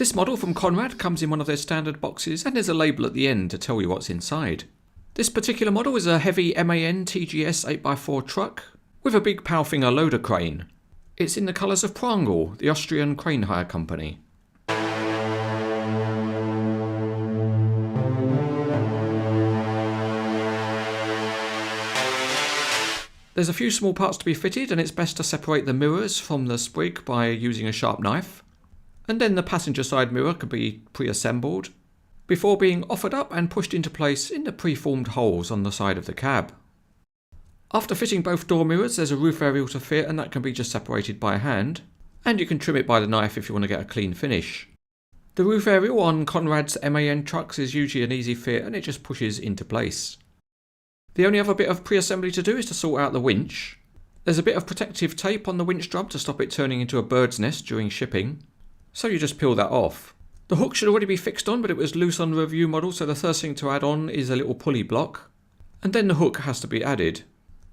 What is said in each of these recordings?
This model from Conrad comes in one of their standard boxes and there's a label at the end to tell you what's inside. This particular model is a heavy MAN TGS 8x4 truck with a big Palfinger loader crane. It's in the colours of Prangl, the Austrian crane hire company. There's a few small parts to be fitted and it's best to separate the mirrors from the sprig by using a sharp knife. And then the passenger side mirror can be pre-assembled before being offered up and pushed into place in the pre-formed holes on the side of the cab. After fitting both door mirrors, there's a roof aerial to fit and that can be just separated by hand, and you can trim it by the knife if you want to get a clean finish. The roof aerial on Conrad's MAN trucks is usually an easy fit and it just pushes into place. The only other bit of pre-assembly to do is to sort out the winch. There's a bit of protective tape on the winch drum to stop it turning into a bird's nest during shipping, so you just peel that off. The hook should already be fixed on, but it was loose on the review model, so the first thing to add on is a little pulley block, and then the hook has to be added.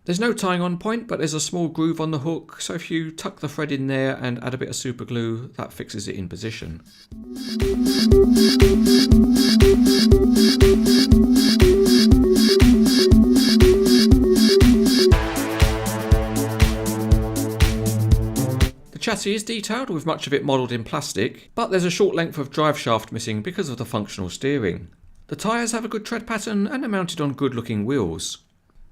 There's no tying on point, but there's a small groove on the hook, so if you tuck the thread in there and add a bit of super glue, that fixes it in position. The chassis is detailed with much of it modelled in plastic, but there's a short length of drive shaft missing because of the functional steering. The tyres have a good tread pattern and are mounted on good looking wheels.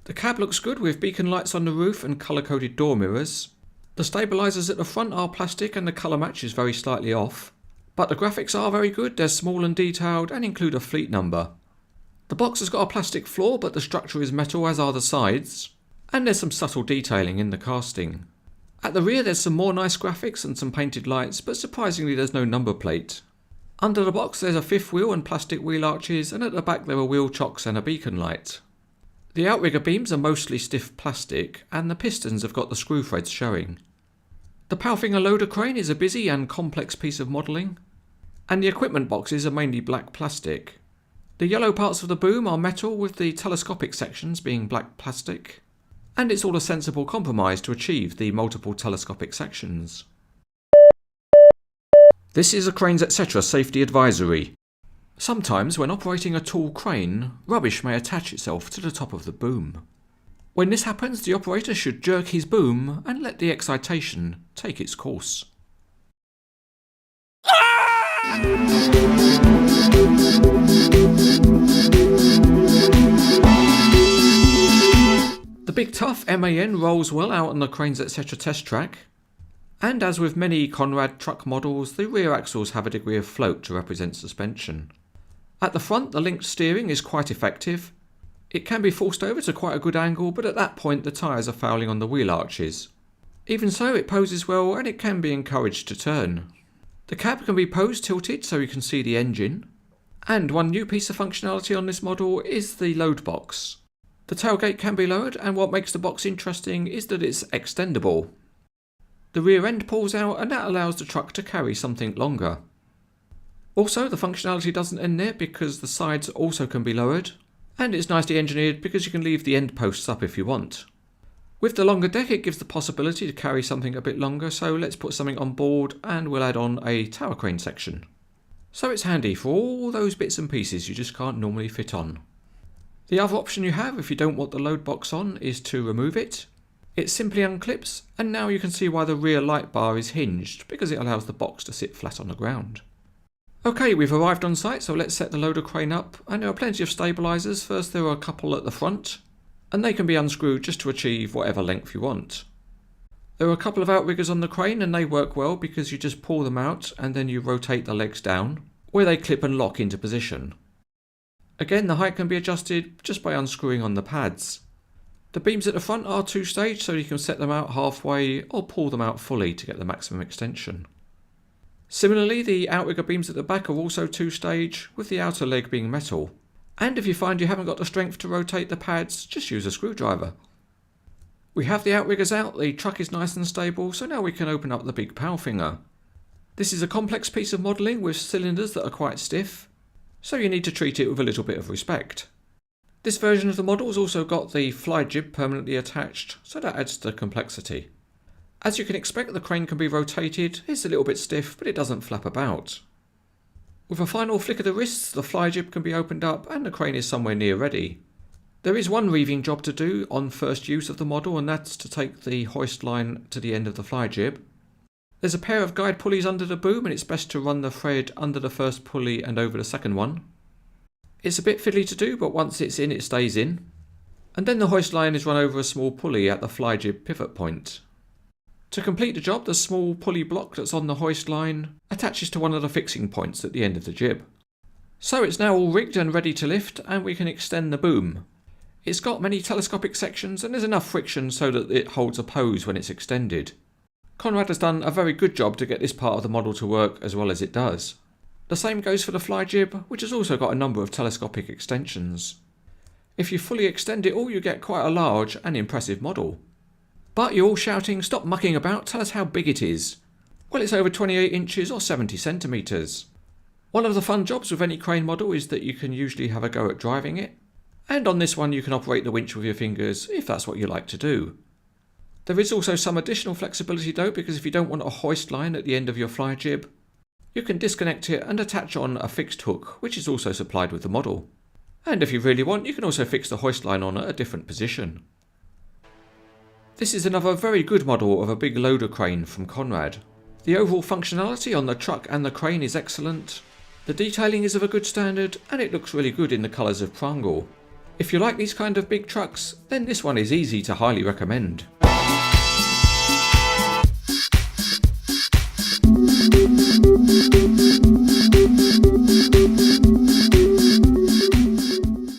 The cab looks good with beacon lights on the roof and colour coded door mirrors. The stabilisers at the front are plastic and the colour match is very slightly off. But the graphics are very good, they're small and detailed and include a fleet number. The box has got a plastic floor but the structure is metal, as are the sides, and there's some subtle detailing in the casting. At the rear there's some more nice graphics and some painted lights, but surprisingly there's no number plate. Under the box there's a fifth wheel and plastic wheel arches, and at the back there are wheel chocks and a beacon light. The outrigger beams are mostly stiff plastic and the pistons have got the screw threads showing. The Palfinger loader crane is a busy and complex piece of modelling, and the equipment boxes are mainly black plastic. The yellow parts of the boom are metal with the telescopic sections being black plastic, and it's all a sensible compromise to achieve the multiple telescopic sections. This is a CranesEtcTV safety advisory. Sometimes when operating a tall crane, rubbish may attach itself to the top of the boom. When this happens, the operator should jerk his boom and let the excitation take its course. The big tough MAN rolls well out on the CranesEtcTV test track, and as with many Conrad truck models, the rear axles have a degree of float to represent suspension. At the front, the linked steering is quite effective. It can be forced over to quite a good angle, but at that point the tyres are fouling on the wheel arches. Even so, it poses well and it can be encouraged to turn. The cab can be posed tilted so you can see the engine. And one new piece of functionality on this model is the load box. The tailgate can be lowered, and what makes the box interesting is that it's extendable. The rear end pulls out and that allows the truck to carry something longer. Also, the functionality doesn't end there because the sides also can be lowered, and it's nicely engineered because you can leave the end posts up if you want. With the longer deck it gives the possibility to carry something a bit longer, so let's put something on board and we'll add on a tower crane section. So it's handy for all those bits and pieces you just can't normally fit on. The other option you have if you don't want the load box on is to remove it. It simply unclips, and now you can see why the rear light bar is hinged, because it allows the box to sit flat on the ground. Okay, we've arrived on site, so let's set the loader crane up, and there are plenty of stabilisers. First there are a couple at the front, and they can be unscrewed just to achieve whatever length you want. There are a couple of outriggers on the crane and they work well because you just pull them out and then you rotate the legs down, where they clip and lock into position. Again, the height can be adjusted just by unscrewing on the pads. The beams at the front are two-stage, so you can set them out halfway or pull them out fully to get the maximum extension. Similarly, the outrigger beams at the back are also two-stage, with the outer leg being metal. And if you find you haven't got the strength to rotate the pads, just use a screwdriver. We have the outriggers out, the truck is nice and stable, so now we can open up the big Palfinger. This is a complex piece of modelling with cylinders that are quite stiff, so you need to treat it with a little bit of respect. This version of the model has also got the fly jib permanently attached, so that adds to the complexity. As you can expect, the crane can be rotated. It's a little bit stiff, but it doesn't flap about. With a final flick of the wrists, the fly jib can be opened up and the crane is somewhere near ready. There is one reeving job to do on first use of the model, and that's to take the hoist line to the end of the fly jib. There's a pair of guide pulleys under the boom, and it's best to run the thread under the first pulley and over the second one. It's a bit fiddly to do, but once it's in, it stays in. And then the hoist line is run over a small pulley at the fly jib pivot point. To complete the job, the small pulley block that's on the hoist line attaches to one of the fixing points at the end of the jib. So it's now all rigged and ready to lift, and we can extend the boom. It's got many telescopic sections and there's enough friction so that it holds a pose when it's extended. Conrad has done a very good job to get this part of the model to work as well as it does. The same goes for the fly jib, which has also got a number of telescopic extensions. If you fully extend it all, you get quite a large and impressive model. But you're all shouting, "Stop mucking about, tell us how big it is." Well, it's over 28 inches or 70 centimetres. One of the fun jobs with any crane model is that you can usually have a go at driving it. And on this one you can operate the winch with your fingers if that's what you like to do. There is also some additional flexibility though, because if you don't want a hoist line at the end of your fly jib, you can disconnect it and attach on a fixed hook, which is also supplied with the model. And if you really want, you can also fix the hoist line on at a different position. This is another very good model of a big loader crane from Conrad. The overall functionality on the truck and the crane is excellent. The detailing is of a good standard and it looks really good in the colours of Prangl. If you like these kind of big trucks, then this one is easy to highly recommend.